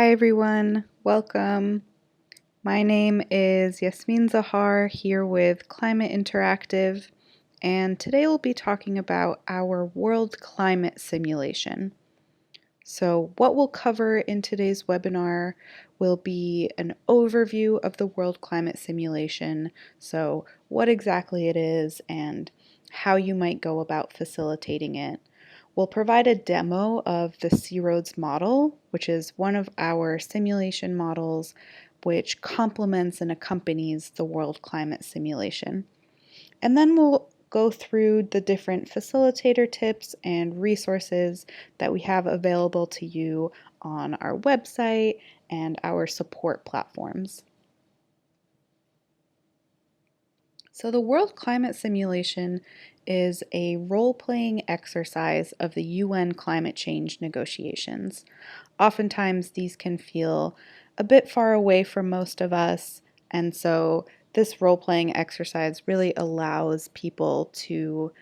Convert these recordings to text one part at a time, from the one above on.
Hi everyone, welcome. My name is Yasmeen Zahar here with Climate Interactive, and today we'll be talking about our world climate simulation. So what we'll cover in today's webinar will be an overview of the world climate simulation, so what exactly it is and how you might go about facilitating it. We'll provide a demo of the C-ROADS model, which is one of our simulation models which complements and accompanies the world climate simulation. And then we'll go through the different facilitator tips and resources that we have available to you on our website and our support platforms. So the World Climate Simulation is a role-playing exercise of the UN climate change negotiations. Oftentimes these can feel a bit far away from most of us, and so this role-playing exercise really allows people to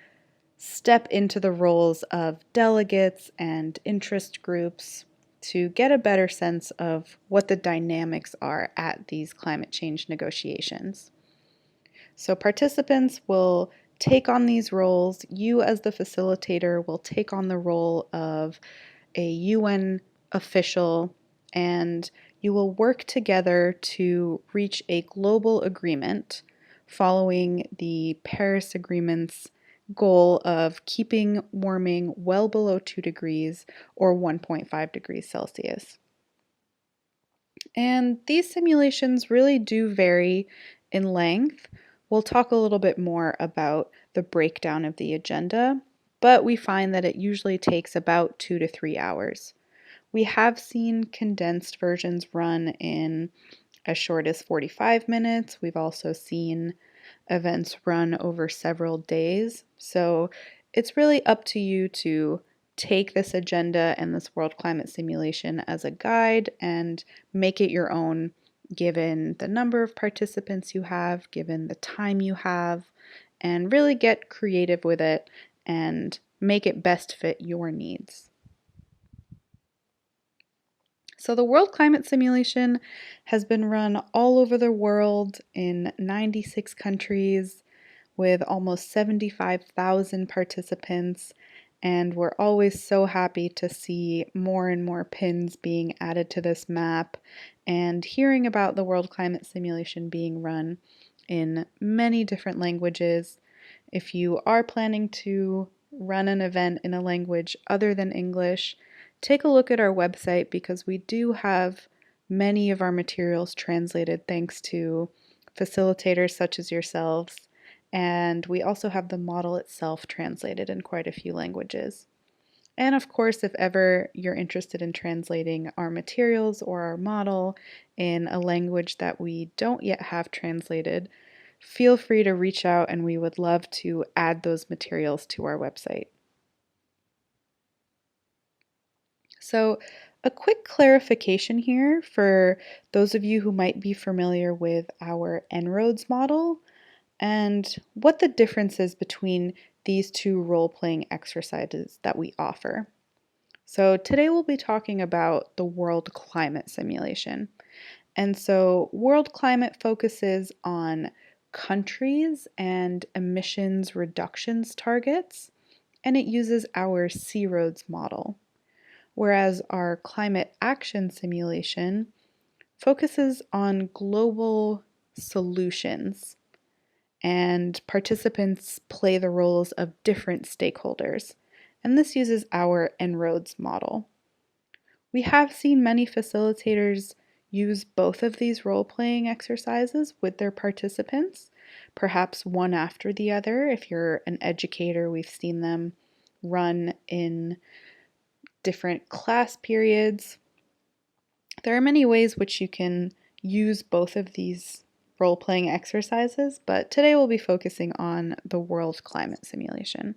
step into the roles of delegates and interest groups to get a better sense of what the dynamics are at these climate change negotiations. So participants will take on these roles. You as the facilitator will take on the role of a UN official, and you will work together to reach a global agreement following the Paris Agreement's goal of keeping warming well below 2 degrees or 1.5 degrees Celsius. And these simulations really do vary in length. We'll talk a little bit more about the breakdown of the agenda, but we find that it usually takes about 2 to 3 hours. We have seen condensed versions run in as short as 45 minutes. We've also seen events run over several days. So it's really up to you to take this agenda and this world climate simulation as a guide and make it your own, given the number of participants you have, given the time you have, and really get creative with it and make it best fit your needs. So the World Climate Simulation has been run all over the world in 96 countries with almost 75,000 participants, and we're always so happy to see more and more pins being added to this map and hearing about the World Climate Simulation being run in many different languages. If you are planning to run an event in a language other than English, take a look at our website because we do have many of our materials translated thanks to facilitators such as yourselves, and we also have the model itself translated in quite a few languages. And of course, if ever you're interested in translating our materials or our model in a language that we don't yet have translated, feel free to reach out and we would love to add those materials to our website. So a quick clarification here for those of you who might be familiar with our En-ROADS model and what the difference is between these two role-playing exercises that we offer. So today we'll be talking about the world climate simulation. And so world climate focuses on countries and emissions reductions targets, and it uses our C-ROADS model. Whereas our climate action simulation focuses on global solutions, and participants play the roles of different stakeholders, and this uses our En-ROADS model. We have seen many facilitators use both of these role-playing exercises with their participants, perhaps one after the other. If you're an educator, we've seen them run in different class periods. There are many ways which you can use both of these role-playing exercises, but today we'll be focusing on the world climate simulation.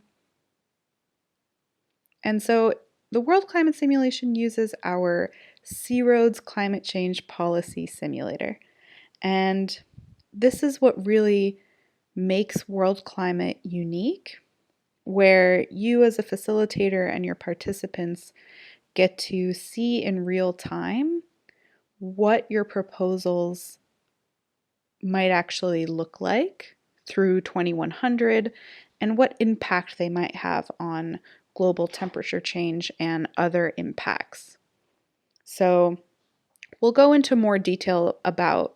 And so the world climate simulation uses our C-ROADS climate change policy simulator. And this is what really makes world climate unique, where you as a facilitator and your participants get to see in real time what your proposals might actually look like through 2100 and what impact they might have on global temperature change and other impacts. So we'll go into more detail about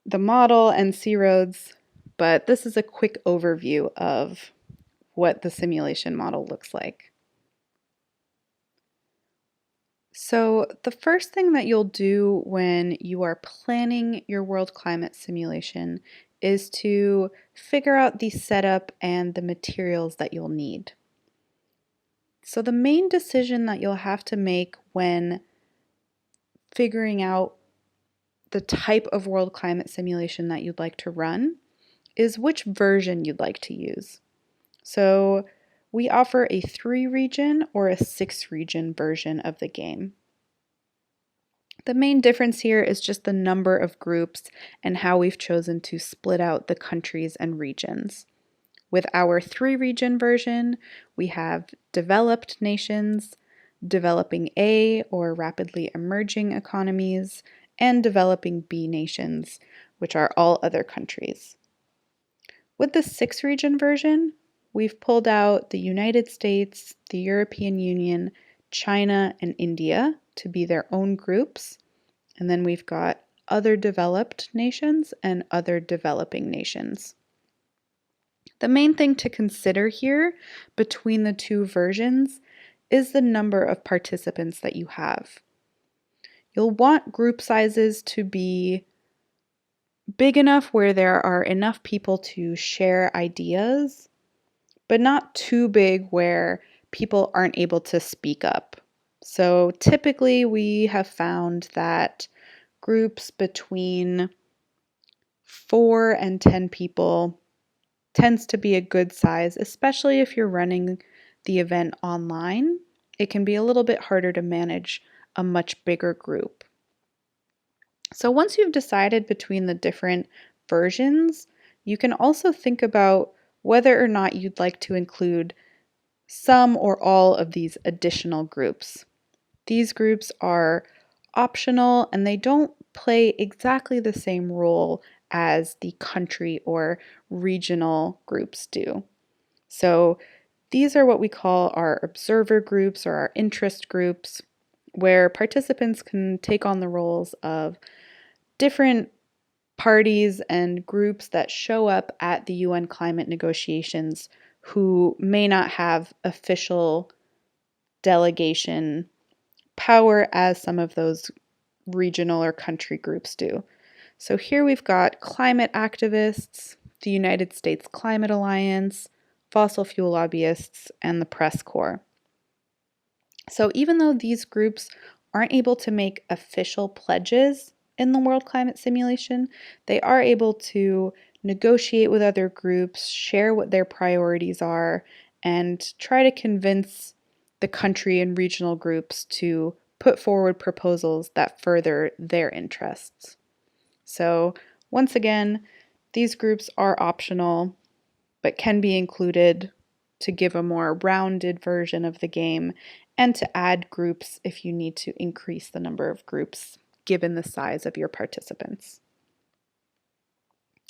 the model and C-roads, but this is a quick overview of what the simulation model looks like. So the first thing that you'll do when you are planning your world climate simulation is to figure out the setup and the materials that you'll need. So the main decision that you'll have to make when figuring out the type of world climate simulation that you'd like to run is which version you'd like to use. So we offer a 3-region or a 6-region version of the game. The main difference here is just the number of groups and how we've chosen to split out the countries and regions. With our 3-region version, we have developed nations, developing A or rapidly emerging economies, and developing B nations, which are all other countries. With the 6-region version, we've pulled out the United States, the European Union, China, and India to be their own groups. And then we've got other developed nations and other developing nations. The main thing to consider here between the two versions is the number of participants that you have. You'll want group sizes to be big enough where there are enough people to share ideas, but not too big where people aren't able to speak up. So typically we have found that groups between 4 and 10 people tends to be a good size, especially if you're running the event online. It can be a little bit harder to manage a much bigger group. So once you've decided between the different versions, you can also think about whether or not you'd like to include some or all of these additional groups. These groups are optional and they don't play exactly the same role as the country or regional groups do. So these are what we call our observer groups or our interest groups, where participants can take on the roles of different parties and groups that show up at the UN climate negotiations who may not have official delegation power as some of those regional or country groups do. So here we've got climate activists, the United States Climate Alliance, fossil fuel lobbyists, and the press corps. So even though these groups aren't able to make official pledges in the World Climate Simulation, they are able to negotiate with other groups, share what their priorities are, and try to convince the country and regional groups to put forward proposals that further their interests. So once again, these groups are optional, but can be included to give a more rounded version of the game and to add groups if you need to increase the number of groups given the size of your participants.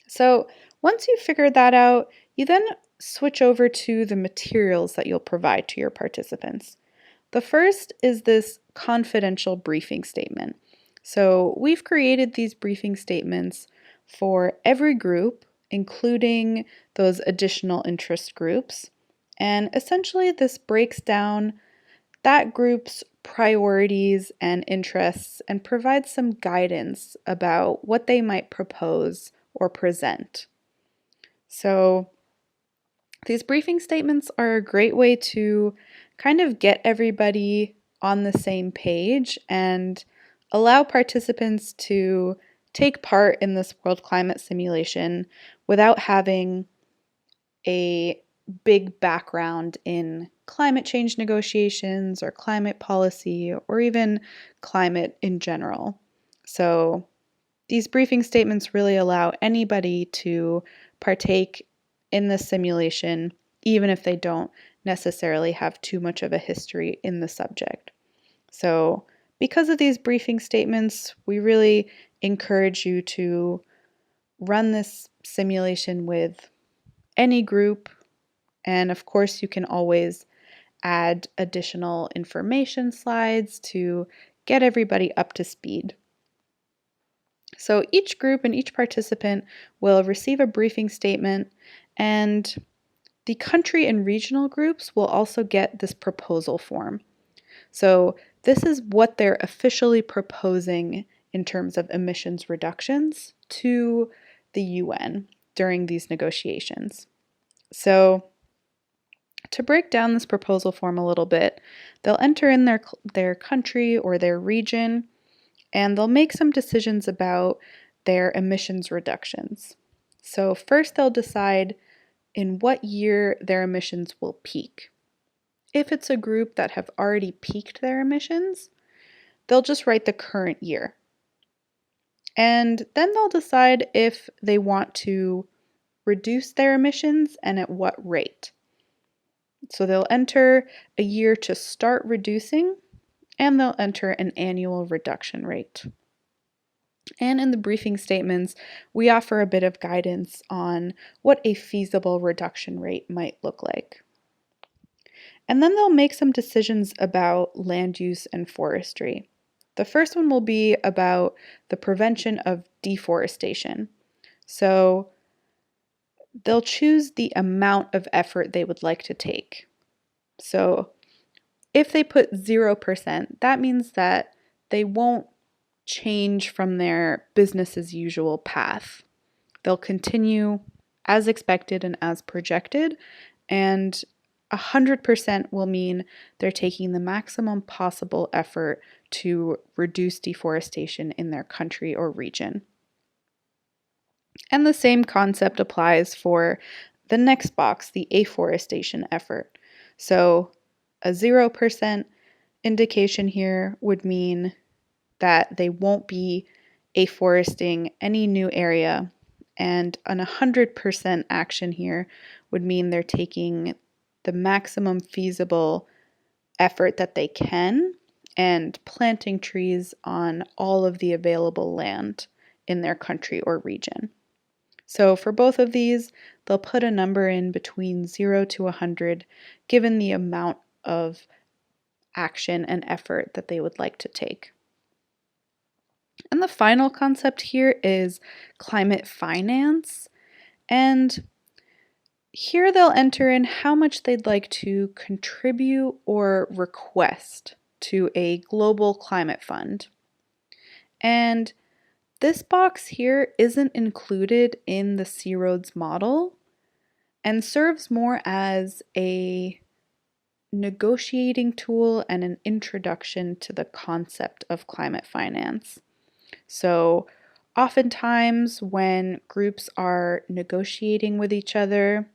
So once you've figured that out, you then switch over to the materials that you'll provide to your participants. The first is this confidential briefing statement. So we've created these briefing statements for every group, including those additional interest groups. And essentially this breaks down that group's priorities and interests and provides some guidance about what they might propose or present. So these briefing statements are a great way to kind of get everybody on the same page and allow participants to take part in this world climate simulation without having a big background in climate change negotiations or climate policy or even climate in general. So these briefing statements really allow anybody to partake in the simulation, even if they don't necessarily have too much of a history in the subject. So because of these briefing statements, we really encourage you to run this simulation with any group. And of course, you can always add additional information slides to get everybody up to speed. So each group and each participant will receive a briefing statement, and the country and regional groups will also get this proposal form. So this is what they're officially proposing in terms of emissions reductions to the UN during these negotiations. So to break down this proposal form a little bit, they'll enter in their country or their region, and they'll make some decisions about their emissions reductions. So first they'll decide in what year their emissions will peak. If it's a group that have already peaked their emissions, they'll just write the current year. And then they'll decide if they want to reduce their emissions and at what rate. So they'll enter a year to start reducing, and they'll enter an annual reduction rate. And in the briefing statements, we offer a bit of guidance on what a feasible reduction rate might look like. And then they'll make some decisions about land use and forestry. The first one will be about the prevention of deforestation. So they'll choose the amount of effort they would like to take. So if they put 0%, that means that they won't change from their business as usual path. They'll continue as expected and as projected, and 100% will mean they're taking the maximum possible effort to reduce deforestation in their country or region. And the same concept applies for the next box, the afforestation effort. So a 0% indication here would mean that they won't be afforesting any new area, and an 100% action here would mean they're taking the maximum feasible effort that they can and planting trees on all of the available land in their country or region. So for both of these, they'll put a number in between 0 to 100, given the amount of action and effort that they would like to take. And the final concept here is climate finance. And here they'll enter in how much they'd like to contribute or request to a global climate fund. And this box here isn't included in the C-ROADS model and serves more as a negotiating tool and an introduction to the concept of climate finance. So oftentimes when groups are negotiating with each other,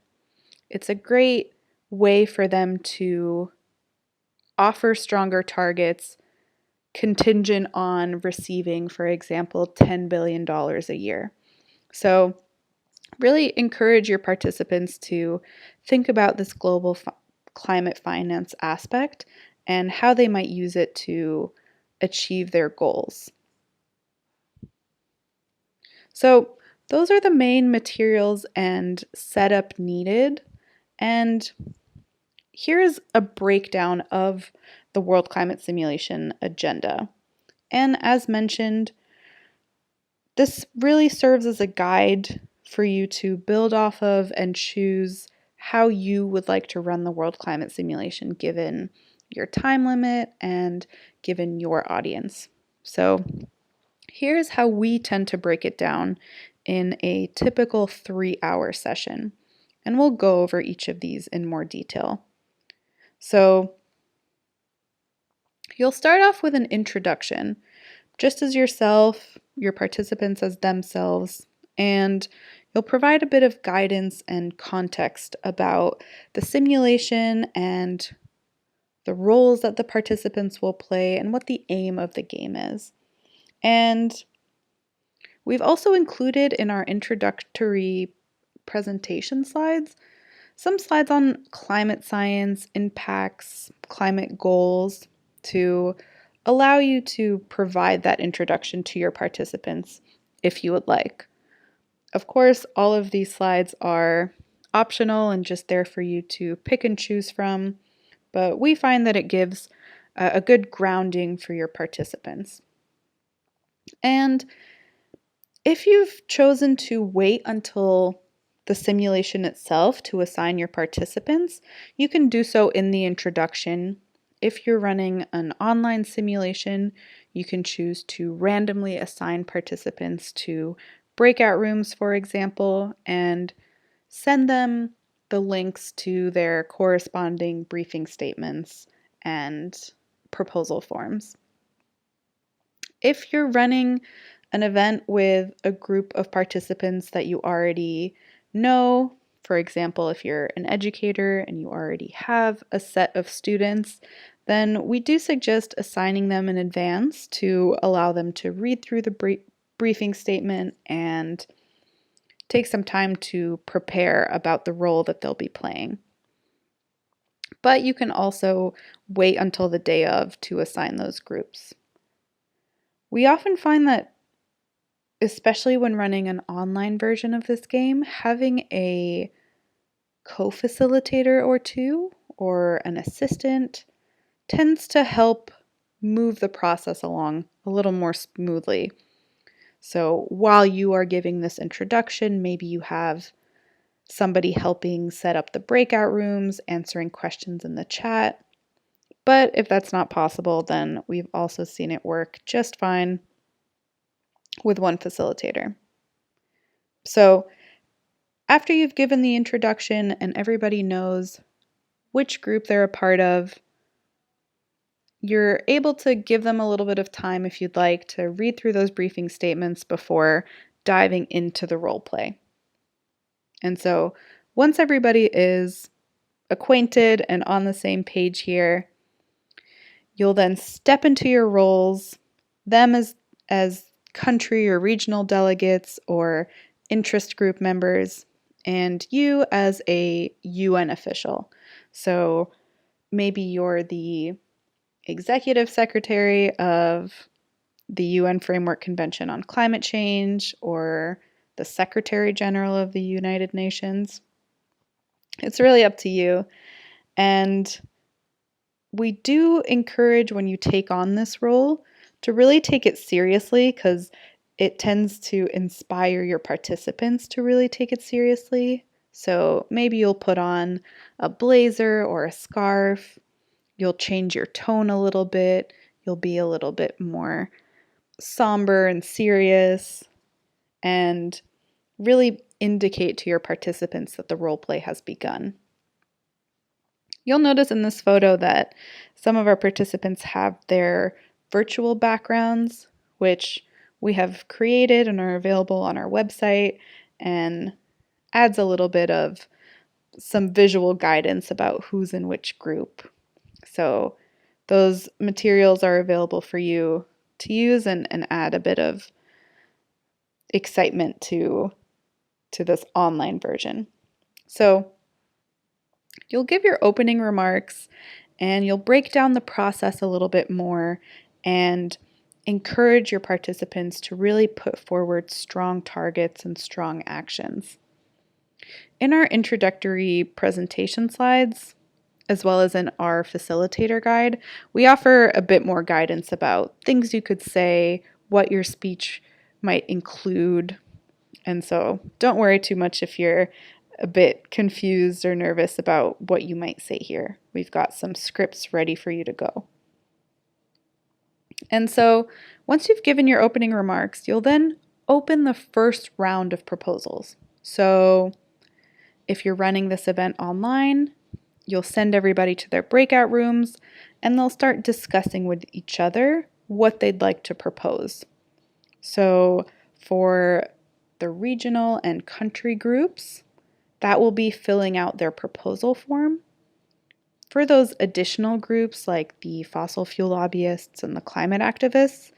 it's a great way for them to offer stronger targets contingent on receiving, for example, $10 billion a year. So really encourage your participants to think about this global climate finance aspect and how they might use it to achieve their goals. So those are the main materials and setup needed. And here is a breakdown of the World Climate Simulation agenda. And as mentioned, this really serves as a guide for you to build off of and choose how you would like to run the World Climate Simulation given your time limit and given your audience. So here's how we tend to break it down in a typical 3-hour session. And we'll go over each of these in more detail. So you'll start off with an introduction, just as yourself, your participants as themselves, and you'll provide a bit of guidance and context about the simulation and the roles that the participants will play and what the aim of the game is. And we've also included in our introductory presentation slides some slides on climate science, impacts, climate goals to allow you to provide that introduction to your participants if you would like. Of course, all of these slides are optional and just there for you to pick and choose from, but we find that it gives a good grounding for your participants. And if you've chosen to wait until the simulation itself to assign your participants, you can do so in the introduction. If you're running an online simulation, you can choose to randomly assign participants to breakout rooms, for example, and send them the links to their corresponding briefing statements and proposal forms. If you're running an event with a group of participants that you already know, for example, if you're an educator and you already have a set of students, then we do suggest assigning them in advance to allow them to read through the briefing statement and take some time to prepare about the role that they'll be playing. But you can also wait until the day of to assign those groups. We often find that, especially when running an online version of this game, having a co-facilitator or two or an assistant tends to help move the process along a little more smoothly. So while you are giving this introduction, maybe you have somebody helping set up the breakout rooms, answering questions in the chat. But if that's not possible, then we've also seen it work just fine with one facilitator. So after you've given the introduction and everybody knows which group they're a part of, you're able to give them a little bit of time, if you'd like, to read through those briefing statements before diving into the role play. And so once everybody is acquainted and on the same page here, you'll then step into your roles, them as country or regional delegates or interest group members, and you as a UN official. So maybe you're the executive secretary of the UN Framework Convention on Climate Change or the Secretary General of the United Nations. It's really up to you. And we do encourage, when you take on this role, to really take it seriously, because it tends to inspire your participants to really take it seriously. So maybe you'll put on a blazer or a scarf. You'll change your tone a little bit. You'll be a little bit more somber and serious, and really indicate to your participants that the role play has begun. You'll notice in this photo that some of our participants have their virtual backgrounds, which we have created and are available on our website, and adds a little bit of some visual guidance about who's in which group. So those materials are available for you to use and add a bit of excitement to this online version. So you'll give your opening remarks and you'll break down the process a little bit more and encourage your participants to really put forward strong targets and strong actions. In our introductory presentation slides, as well as in our facilitator guide, we offer a bit more guidance about things you could say, what your speech might include. And so don't worry too much if you're a bit confused or nervous about what you might say here. We've got some scripts ready for you to go. And so once you've given your opening remarks, you'll then open the first round of proposals. So if you're running this event online, you'll send everybody to their breakout rooms and they'll start discussing with each other what they'd like to propose. So for the regional and country groups, that will be filling out their proposal form. For those additional groups like the fossil fuel lobbyists and the climate activists,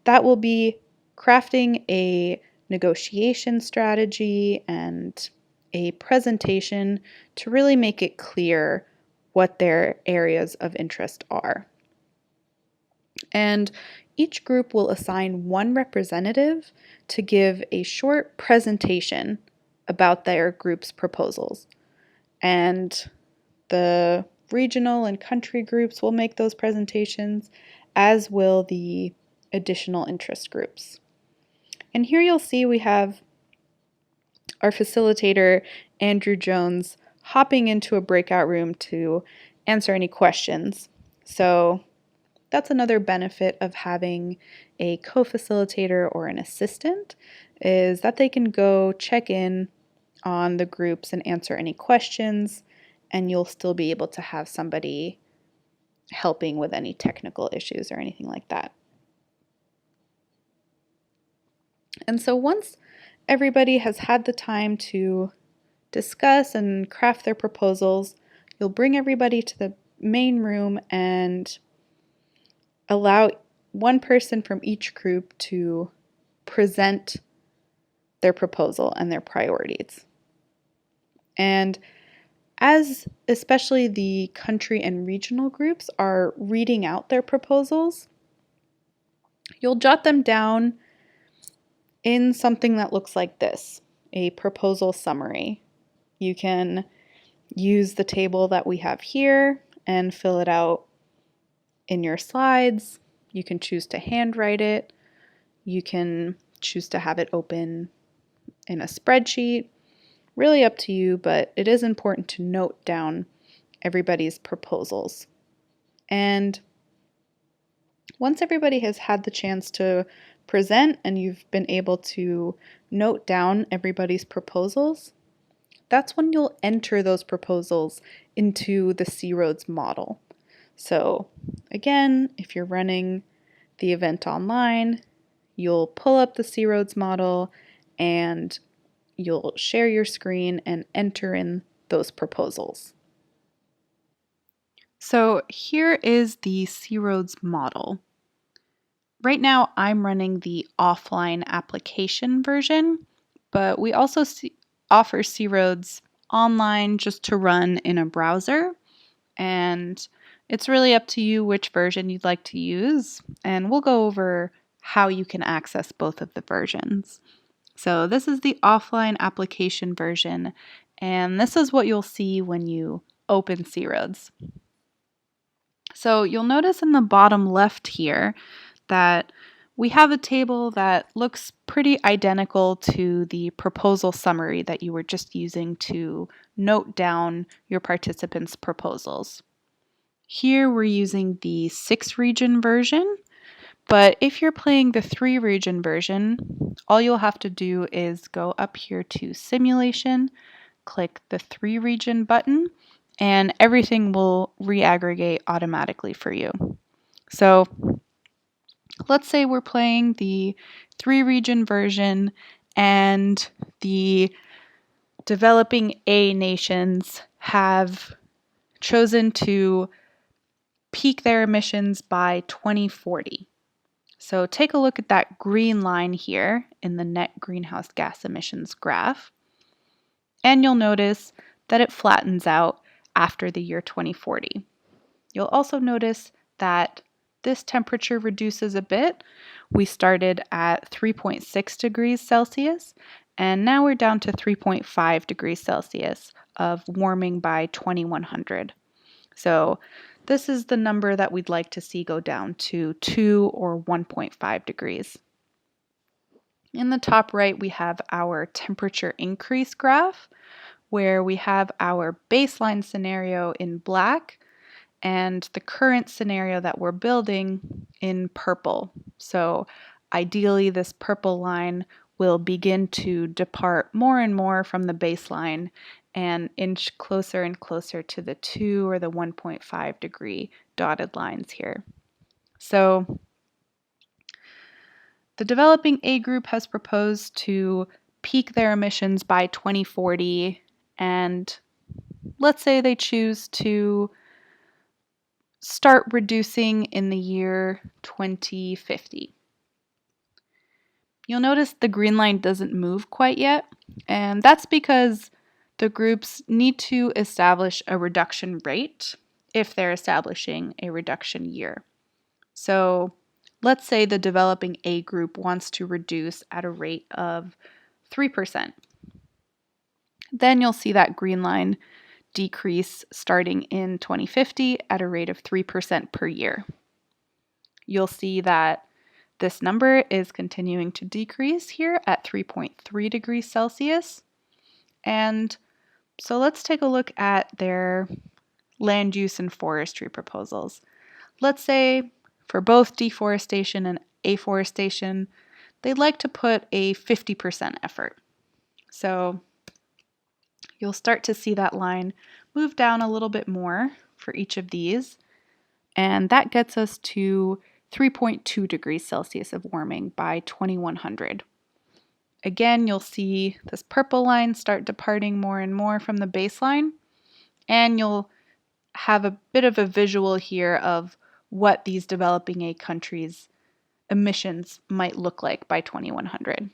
that will be crafting a negotiation strategy and a presentation to really make it clear what their areas of interest are. And each group will assign one representative to give a short presentation about their group's proposals. And the regional and country groups will make those presentations, as will the additional interest groups. And here you'll see we have our facilitator, Andrew Jones, hopping into a breakout room to answer any questions. So that's another benefit of having a co-facilitator or an assistant, is that they can go check in on the groups and answer any questions, and you'll still be able to have somebody helping with any technical issues or anything like that. And so once everybody has had the time to discuss and craft their proposals, you'll bring everybody to the main room and allow one person from each group to present their proposal and their priorities. And as especially the country and regional groups are reading out their proposals, you'll jot them down in something that looks like this, a proposal summary. You can use the table that we have here and fill it out in your slides. You can choose to handwrite it. You can choose to have it open in a spreadsheet. Really up to you, but it is important to note down everybody's proposals. And once everybody has had the chance to present and you've been able to note down everybody's proposals, that's when you'll enter those proposals into the C-Roads model. So again, if you're running the event online, you'll pull up the C-Roads model and you'll share your screen and enter in those proposals. So here is the C-Roads model. Right now I'm running the offline application version, but we also offer C-Roads online just to run in a browser, and it's really up to you which version you'd like to use, and we'll go over how you can access both of the versions. So this is the offline application version, and this is what you'll see when you open C-Roads. So you'll notice in the bottom left here that we have a table that looks pretty identical to the proposal summary that you were just using to note down your participants' proposals. Here we're using the 6-region version, but if you're playing the 3-region version, all you'll have to do is go up here to Simulation, click the 3-region button, and everything will re-aggregate automatically for you. So let's say we're playing the 3-region version and the developing A nations have chosen to peak their emissions by 2040. So take a look at that green line here in the net greenhouse gas emissions graph, and you'll notice that it flattens out after the year 2040. You'll also notice that this temperature reduces a bit. We started at 3.6 degrees Celsius, and now we're down to 3.5 degrees Celsius of warming by 2100. So this is the number that we'd like to see go down to 2 or 1.5 degrees. In the top right, we have our temperature increase graph, where we have our baseline scenario in black and the current scenario that we're building in purple. So ideally, this purple line will begin to depart more and more from the baseline and inch closer and closer to the 2 or the 1.5 degree dotted lines here. So the developing A group has proposed to peak their emissions by 2040, and let's say they choose to start reducing in the year 2050. You'll notice the green line doesn't move quite yet, and that's because the groups need to establish a reduction rate if they're establishing a reduction year. So let's say the developing A group wants to reduce at a rate of 3%. Then you'll see that green line decrease starting in 2050 at a rate of 3% per year. You'll see that this number is continuing to decrease here at 3.3 degrees Celsius. And so let's take a look at their land use and forestry proposals. Let's say for both deforestation and afforestation, they'd like to put a 50% effort. So you'll start to see that line move down a little bit more for each of these. And that gets us to 3.2 degrees Celsius of warming by 2100. Again, you'll see this purple line start departing more and more from the baseline, and you'll have a bit of a visual here of what these developing A countries' emissions might look like by 2100.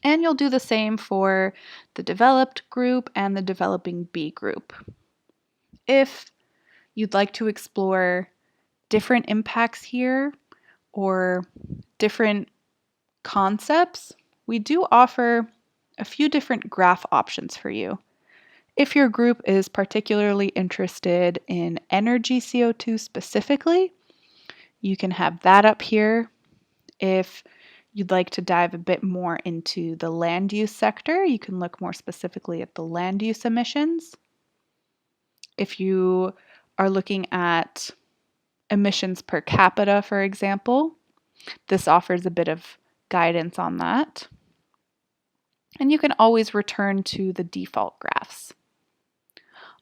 And you'll do the same for the developed group and the developing B group. If you'd like to explore different impacts here or different concepts, we do offer a few different graph options for you. If your group is particularly interested in energy CO2 specifically, you can have that up here. If you'd like to dive a bit more into the land use sector, you can look more specifically at the land use emissions. If you are looking at emissions per capita, for example, this offers a bit of guidance on that. And you can always return to the default graphs.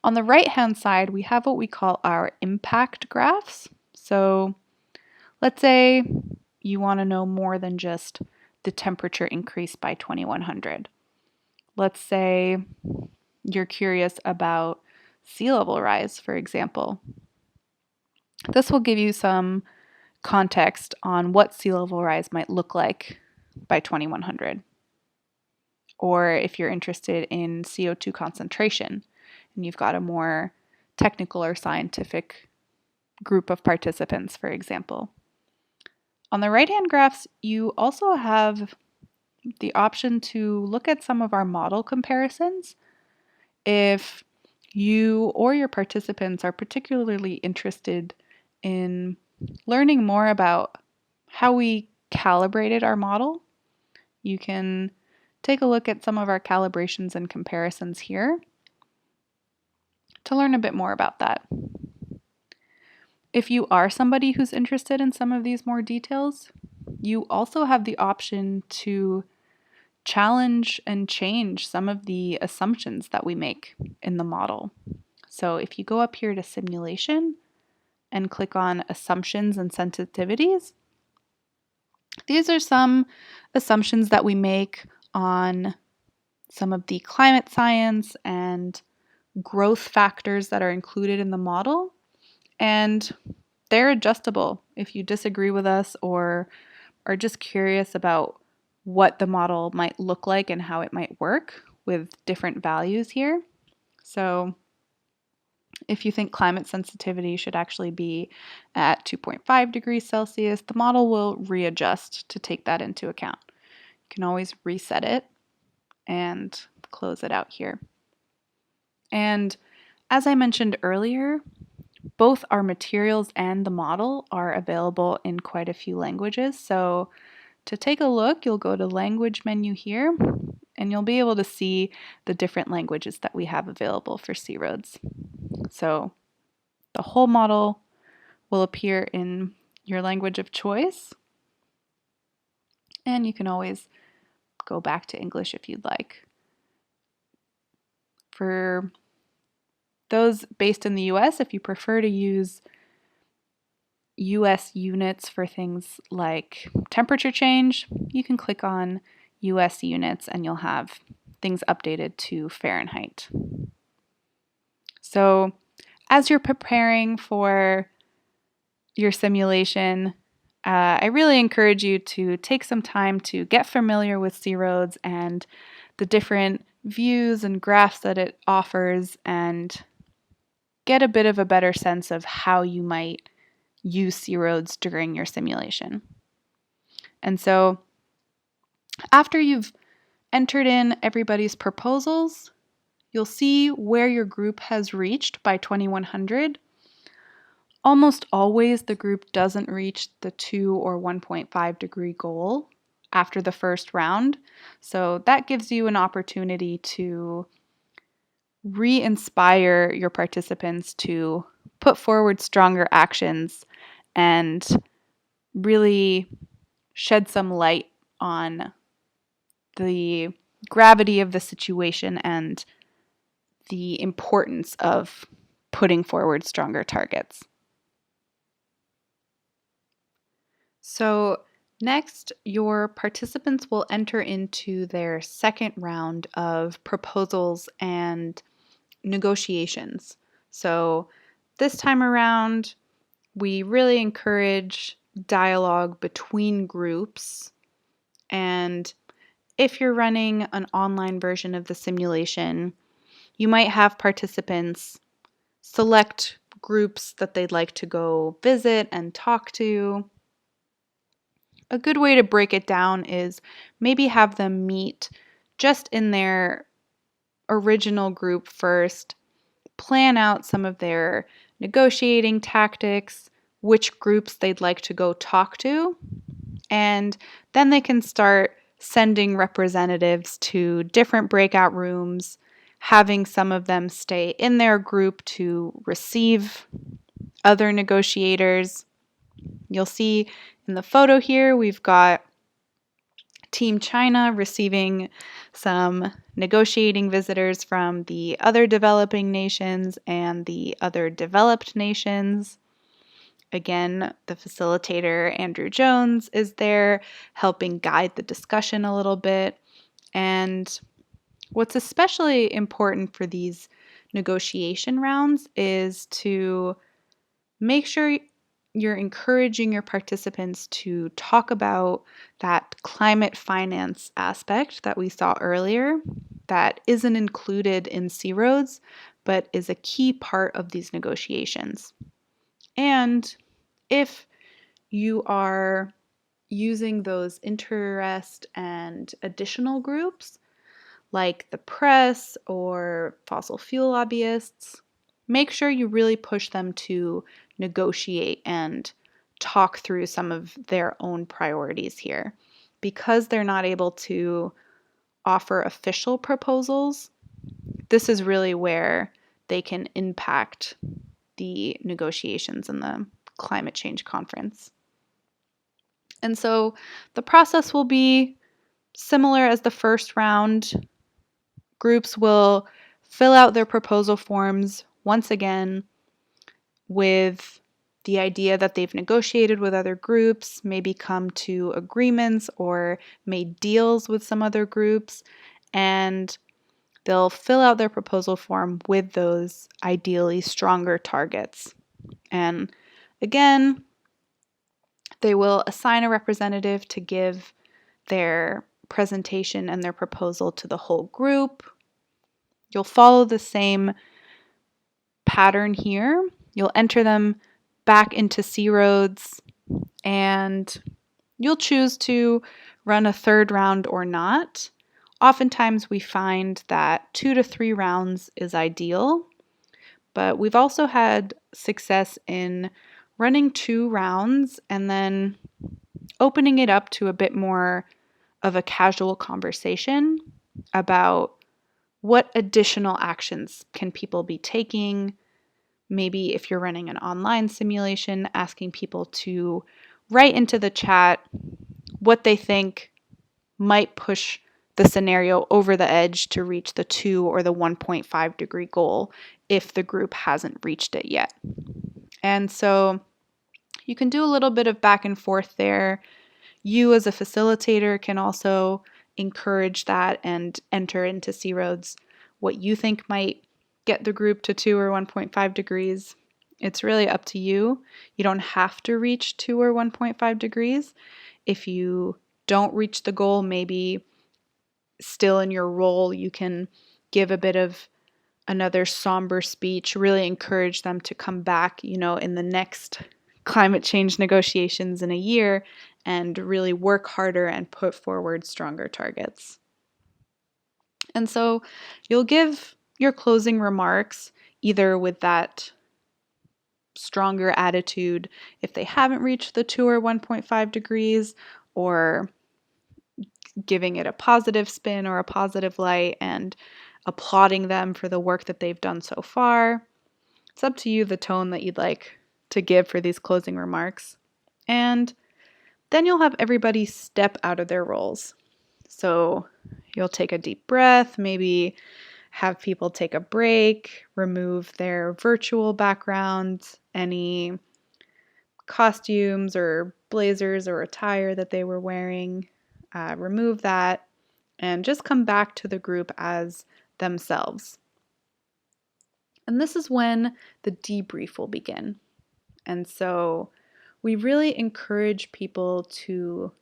On the right-hand side, we have what we call our impact graphs. So let's say you want to know more than just the temperature increase by 2100. Let's say you're curious about sea level rise, for example. This will give you some context on what sea level rise might look like by 2100. Or if you're interested in CO2 concentration and you've got a more technical or scientific group of participants, for example. On the right-hand graphs, you also have the option to look at some of our model comparisons. If you or your participants are particularly interested in learning more about how we calibrated our model, you can take a look at some of our calibrations and comparisons here to learn a bit more about that. If you are somebody who's interested in some of these more details, you also have the option to challenge and change some of the assumptions that we make in the model. So if you go up here to simulation and click on assumptions and sensitivities, these are some assumptions that we make on some of the climate science and growth factors that are included in the model. And they're adjustable if you disagree with us or are just curious about what the model might look like and how it might work with different values here. So if you think climate sensitivity should actually be at 2.5 degrees Celsius, the model will readjust to take that into account. You can always reset it and close it out here. And as I mentioned earlier, both our materials and the model are available in quite a few languages. So to take a look, you'll go to language menu here, and you'll be able to see the different languages that we have available for C-Roads. So the whole model will appear in your language of choice, and you can always go back to English if you'd like. For those based in the US, if you prefer to use US units for things like temperature change, you can click on US units and you'll have things updated to Fahrenheit. So as you're preparing for your simulation, I really encourage you to take some time to get familiar with C-Roads and the different views and graphs that it offers and get a bit of a better sense of how you might use C roads during your simulation. And so after you've entered in everybody's proposals, you'll see where your group has reached by 2100. Almost always the group doesn't reach the 2 or 1.5 degree goal after the first round. So that gives you an opportunity to re-inspire your participants to put forward stronger actions and really shed some light on the gravity of the situation and the importance of putting forward stronger targets. So next, your participants will enter into their second round of proposals and negotiations. So this time around, we really encourage dialogue between groups. And if you're running an online version of the simulation, you might have participants select groups that they'd like to go visit and talk to. A good way to break it down is maybe have them meet just in their original group first, plan out some of their negotiating tactics, which groups they'd like to go talk to, and then they can start sending representatives to different breakout rooms, having some of them stay in their group to receive other negotiators. You'll see in the photo here, we've got Team China receiving some negotiating visitors from the other developing nations and the other developed nations. Again, the facilitator, Andrew Jones, is there helping guide the discussion a little bit. And what's especially important for these negotiation rounds is to make sure you're encouraging your participants to talk about that climate finance aspect that we saw earlier that isn't included in C-Roads, but is a key part of these negotiations. And if you are using those interest and additional groups, like the press or fossil fuel lobbyists, make sure you really push them to negotiate and talk through some of their own priorities here. Because they're not able to offer official proposals, this is really where they can impact the negotiations in the climate change conference. And so the process will be similar as the first round. Groups will fill out their proposal forms once again with the idea that they've negotiated with other groups, maybe come to agreements or made deals with some other groups, and they'll fill out their proposal form with those ideally stronger targets. And again, they will assign a representative to give their presentation and their proposal to the whole group. You'll follow the same pattern here. You'll enter them back into C-Roads, and you'll choose to run a third round or not. Oftentimes we find that 2 to 3 rounds is ideal, but we've also had success in running 2 rounds and then opening it up to a bit more of a casual conversation about what additional actions can people be taking. Maybe if you're running an online simulation, asking people to write into the chat what they think might push the scenario over the edge to reach the 2 or the 1.5 degree goal if the group hasn't reached it yet. And so you can do a little bit of back and forth there. You as a facilitator can also encourage that and enter into C-Roads what you think might get the group to 2 or 1.5 degrees. It's really up to you. You don't have to reach 2 or 1.5 degrees. If you don't reach the goal, maybe still in your role, you can give a bit of another somber speech, really encourage them to come back, in the next climate change negotiations in a year and really work harder and put forward stronger targets. And so you'll give your closing remarks either with that stronger attitude if they haven't reached the 2 or 1.5 degrees, or giving it a positive spin or a positive light and applauding them for the work that they've done so far. It's up to you the tone that you'd like to give for these closing remarks. And then you'll have everybody step out of their roles. So you'll take a deep breath, maybe have people take a break, remove their virtual backgrounds, any costumes or blazers or attire that they were wearing, remove that, and just come back to the group as themselves. And this is when the debrief will begin. And so we really encourage people to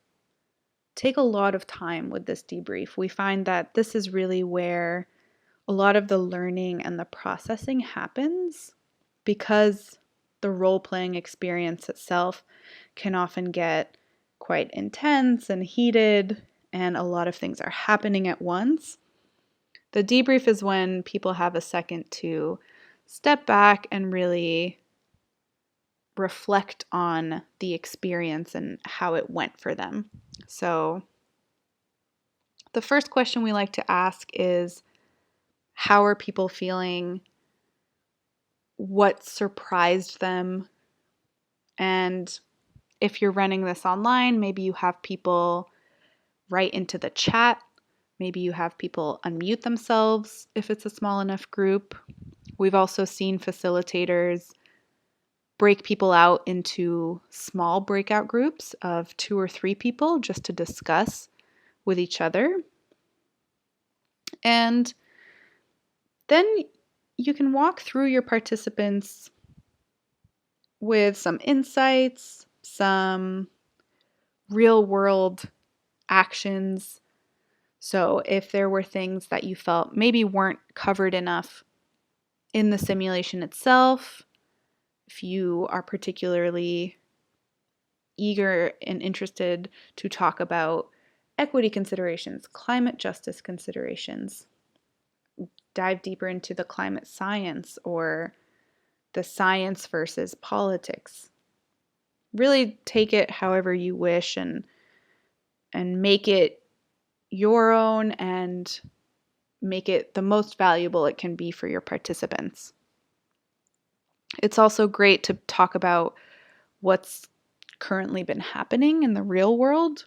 take a lot of time with this debrief. We find that this is really where a lot of the learning and the processing happens, because the role-playing experience itself can often get quite intense and heated, and a lot of things are happening at once. The debrief is when people have a second to step back and really reflect on the experience and how it went for them. So the first question we like to ask is, how are people feeling? What surprised them? And if you're running this online, maybe you have people write into the chat. Maybe you have people unmute themselves if it's a small enough group. We've also seen facilitators break people out into small breakout groups of 2 or 3 people just to discuss with each other. And then you can walk through your participants with some insights, some real world actions. So if there were things that you felt maybe weren't covered enough in the simulation itself, if you are particularly eager and interested to talk about equity considerations, climate justice considerations, dive deeper into the climate science or the science versus politics. Really take it however you wish and make it your own and make it the most valuable it can be for your participants. It's also great to talk about what's currently been happening in the real world.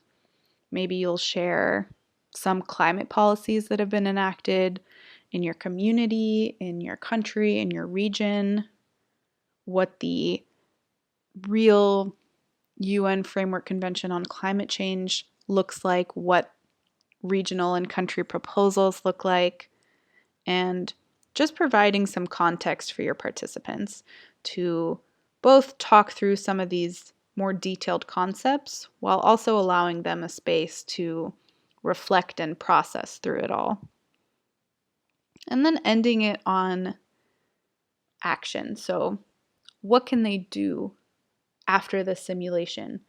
Maybe you'll share some climate policies that have been enacted in your community, in your country, in your region, what the real UN Framework Convention on Climate Change looks like, what regional and country proposals look like, and just providing some context for your participants to both talk through some of these more detailed concepts while also allowing them a space to reflect and process through it all. And then ending it on action. So what can they do after the simulation?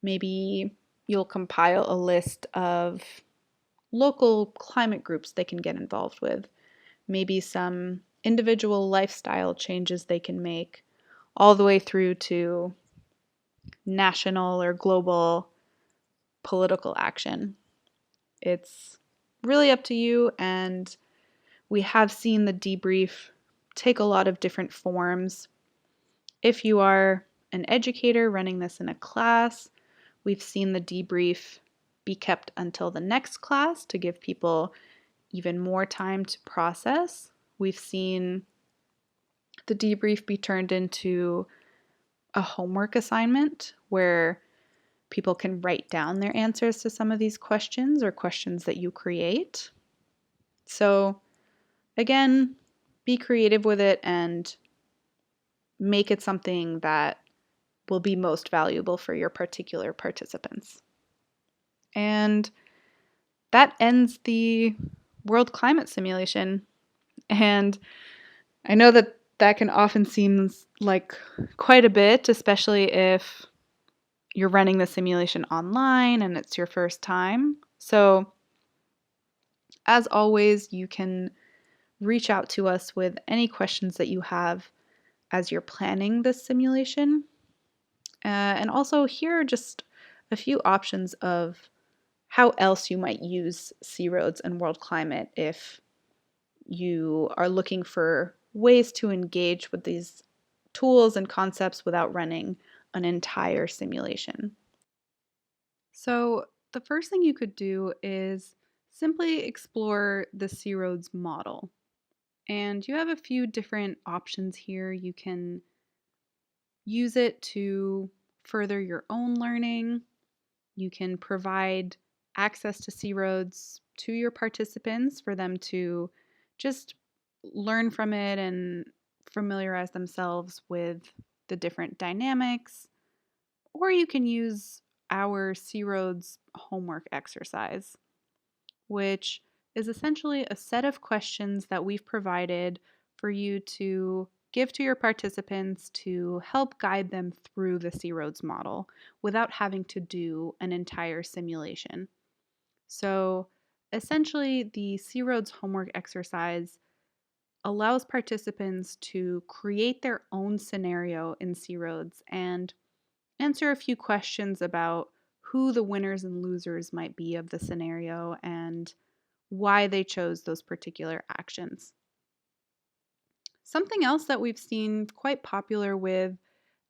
Maybe you'll compile a list of local climate groups they can get involved with. Maybe some individual lifestyle changes they can make, all the way through to national or global political action. It's really up to you, and we have seen the debrief take a lot of different forms. If you are an educator running this in a class, we've seen the debrief be kept until the next class to give people even more time to process. We've seen the debrief be turned into a homework assignment where people can write down their answers to some of these questions or questions that you create. So again, be creative with it and make it something that will be most valuable for your particular participants. And that ends the World Climate Simulation. And I know that that can often seem like quite a bit, especially if you're running the simulation online and it's your first time. So, as always, you can reach out to us with any questions that you have as you're planning this simulation. And also, here are just a few options of how else you might use C-roads and world climate if you are looking for ways to engage with these tools and concepts without running an entire simulation. So, the first thing you could do is simply explore the C-roads model. And you have a few different options here. You can use it to further your own learning. You can provide access to C-roads to your participants for them to just learn from it and familiarize themselves with the different dynamics. Or you can use our C-roads homework exercise, which is essentially a set of questions that we've provided for you to give to your participants to help guide them through the C-roads model without having to do an entire simulation. So essentially, the C-roads homework exercise allows participants to create their own scenario in C-roads and answer a few questions about who the winners and losers might be of the scenario and why they chose those particular actions. Something else that we've seen quite popular with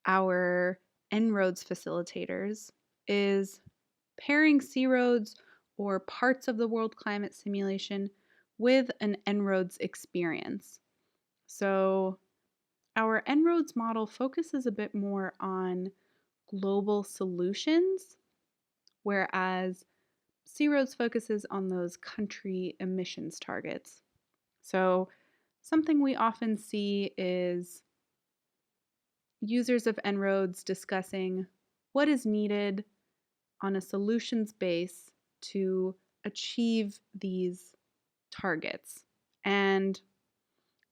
our En-ROADS facilitators is pairing C-ROADS or parts of the world climate simulation with an En-ROADS experience. So our En-ROADS model focuses a bit more on global solutions, whereas C-ROADS focuses on those country emissions targets. So something we often see is users of En-ROADS discussing what is needed on a solutions base to achieve these targets. And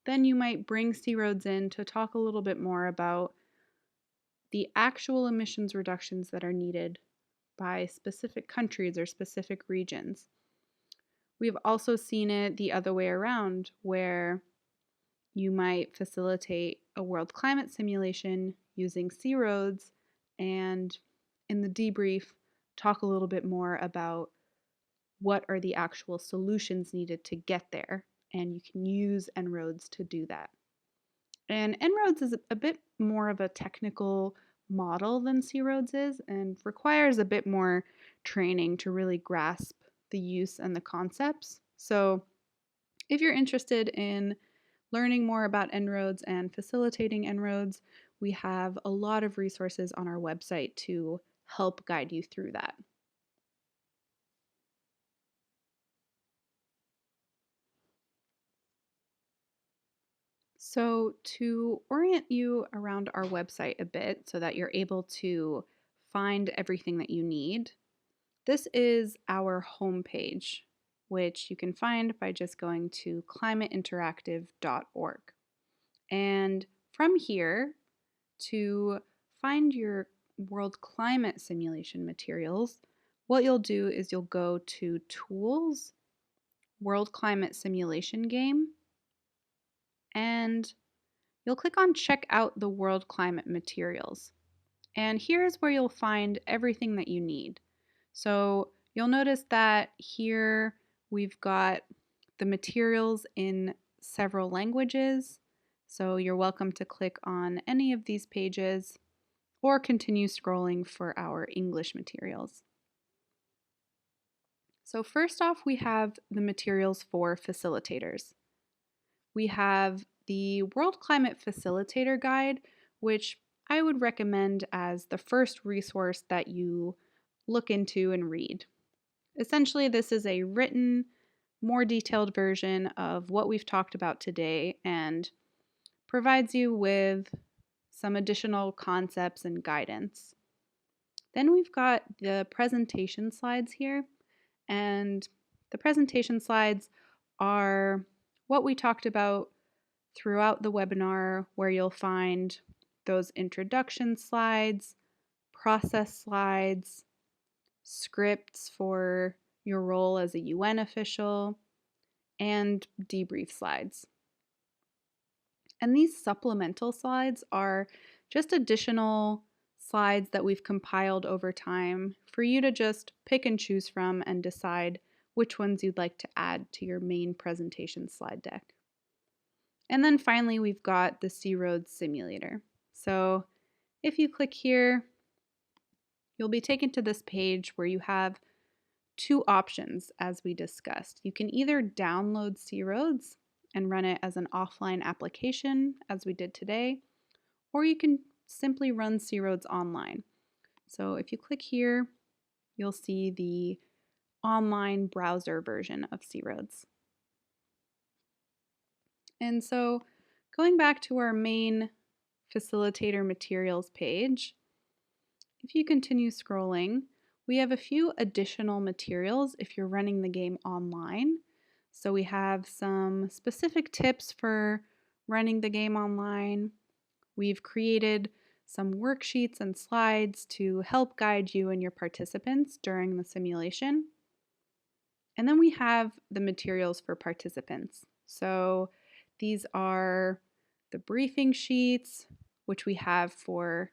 then you might bring C-ROADS in to talk a little bit more about the actual emissions reductions that are needed by specific countries or specific regions. We've also seen it the other way around, where you might facilitate a world climate simulation using C-ROADS and in the debrief talk a little bit more about what are the actual solutions needed to get there, and you can use En-ROADS to do that. And En-ROADS is a bit more of a technical model than C-ROADS is and requires a bit more training to really grasp the use and the concepts. So if you're interested in learning more about En-ROADS and facilitating En-ROADS, we have a lot of resources on our website to help guide you through that. So to orient you around our website a bit so that you're able to find everything that you need, this is our homepage, which you can find by just going to climateinteractive.org. And from here, to find your world climate simulation materials, what you'll do is you'll go to Tools, World Climate Simulation Game, and you'll click on Check out the World Climate Materials. And here's where you'll find everything that you need. So you'll notice that here we've got the materials in several languages. So you're welcome to click on any of these pages or continue scrolling for our English materials. So first off, we have the materials for facilitators. We have the World Climate Facilitator Guide, which I would recommend as the first resource that you look into and read. Essentially, this is a written, more detailed version of what we've talked about today and provides you with some additional concepts and guidance. Then we've got the presentation slides here, and the presentation slides are what we talked about throughout the webinar where you'll find those introduction slides, process slides, scripts for your role as a UN official, and debrief slides. And these supplemental slides are just additional slides that we've compiled over time for you to just pick and choose from and decide which ones you'd like to add to your main presentation slide deck. And then finally, we've got the C-Roads simulator. So if you click here, you'll be taken to this page where you have two options as we discussed. You can either download C-Roads and run it as an offline application as we did today, or you can simply run C-Roads online. So if you click here, you'll see the online browser version of C-Roads. And so going back to our main facilitator materials page, if you continue scrolling, we have a few additional materials if you're running the game online. So we have some specific tips for running the game online. We've created some worksheets and slides to help guide you and your participants during the simulation. And then we have the materials for participants. So these are the briefing sheets, which we have for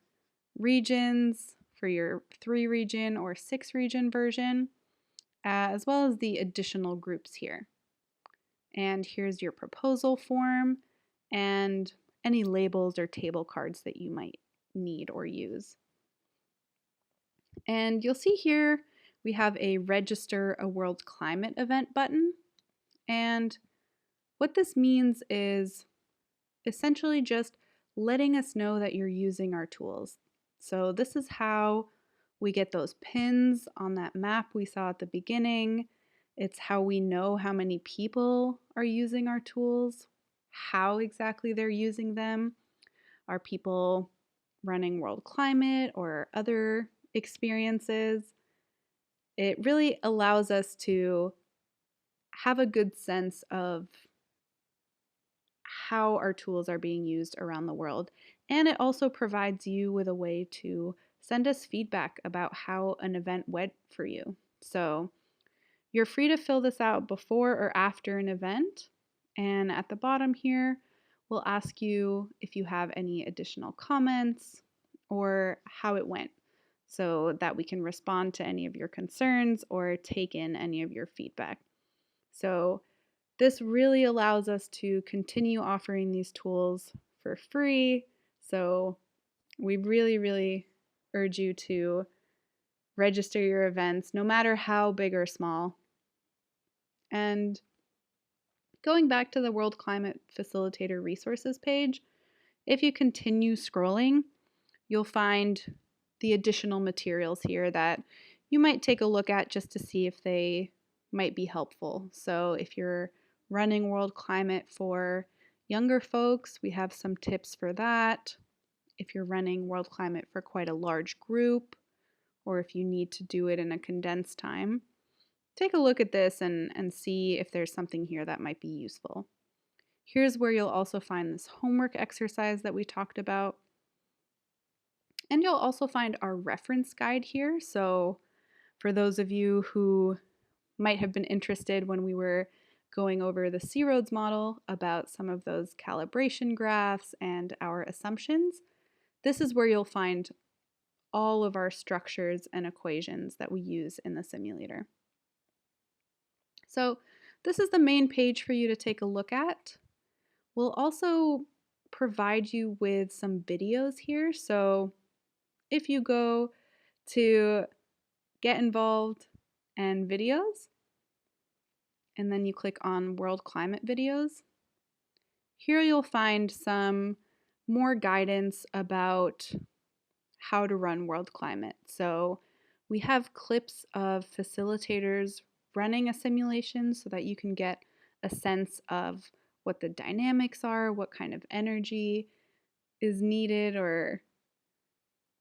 regions, for your 3-region or 6-region version, as well as the additional groups here. And here's your proposal form and any labels or table cards that you might need or use. And you'll see here we have a register a world climate event button. And what this means is essentially just letting us know that you're using our tools. So this is how we get those pins on that map we saw at the beginning. It's how we know how many people are using our tools, how exactly they're using them. Are people running world climate or other experiences? It really allows us to have a good sense of how our tools are being used around the world. And it also provides you with a way to send us feedback about how an event went for you. So you're free to fill this out before or after an event. And at the bottom here, we'll ask you if you have any additional comments or how it went so that we can respond to any of your concerns or take in any of your feedback. So this really allows us to continue offering these tools for free. So we really urge you to register your events, no matter how big or small. And going back to the World Climate Facilitator Resources page, if you continue scrolling, you'll find the additional materials here that you might take a look at just to see if they might be helpful. So if you're running World Climate for younger folks, we have some tips for that. If you're running World Climate for quite a large group, or if you need to do it in a condensed time, take a look at this and see if there's something here that might be useful. Here's where you'll also find this homework exercise that we talked about. And you'll also find our reference guide here. So for those of you who might have been interested when we were going over the C-Roads model about some of those calibration graphs and our assumptions, this is where you'll find all of our structures and equations that we use in the simulator. So this is the main page for you to take a look at. We'll also provide you with some videos here. So if you go to Get Involved and Videos, and then you click on World Climate Videos, here you'll find some more guidance about how to run World Climate. So we have clips of facilitators running a simulation so that you can get a sense of what the dynamics are, what kind of energy is needed or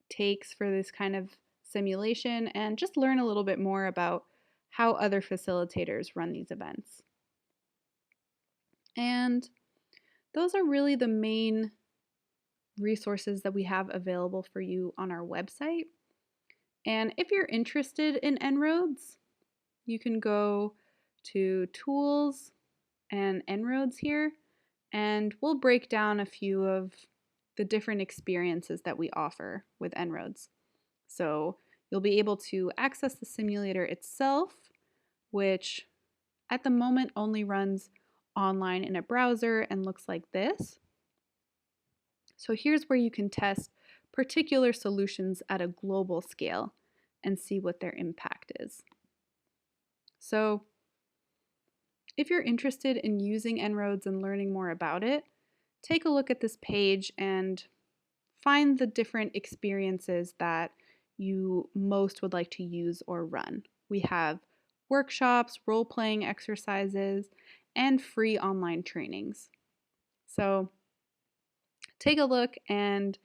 takes for this kind of simulation, and just learn a little bit more about how other facilitators run these events. And those are really the main resources that we have available for you on our website. And if you're interested in En-ROADS, you can go to Tools and En-ROADS here, and we'll break down a few of the different experiences that we offer with En-ROADS. So you'll be able to access the simulator itself, which at the moment only runs online in a browser and looks like this. So here's where you can test particular solutions at a global scale and see what their impact is. So if you're interested in using En-ROADS and learning more about it, take a look at this page and find the different experiences that you most would like to use or run. We have workshops, role-playing exercises, and free online trainings. So take a look and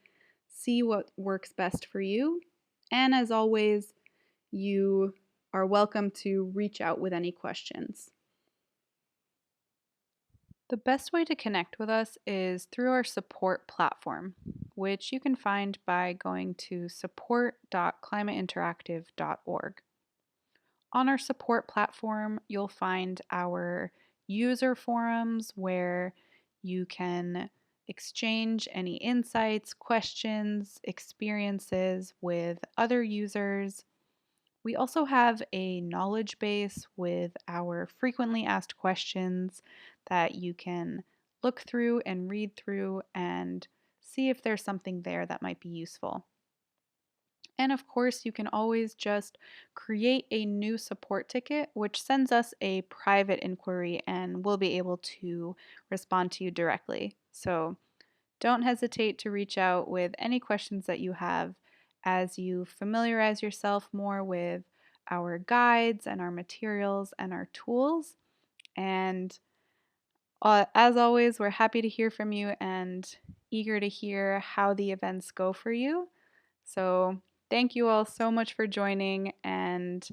see what works best for you. And as always, you are welcome to reach out with any questions. The best way to connect with us is through our support platform, which you can find by going to support.climateinteractive.org. On our support platform, you'll find our user forums where you can exchange any insights, questions, experiences with other users. We also have a knowledge base with our frequently asked questions that you can look through and read through and see if there's something there that might be useful. And of course, you can always just create a new support ticket, which sends us a private inquiry and we'll be able to respond to you directly. So don't hesitate to reach out with any questions that you have as you familiarize yourself more with our guides and our materials and our tools. And as always, we're happy to hear from you and eager to hear how the events go for you. So thank you all so much for joining. And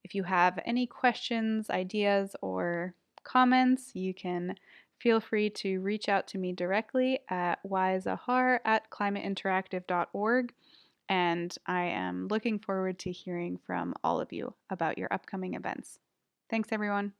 if you have any questions, ideas, or comments, you can feel free to reach out to me directly at yzahar@climateinteractive.org. And I am looking forward to hearing from all of you about your upcoming events. Thanks, everyone.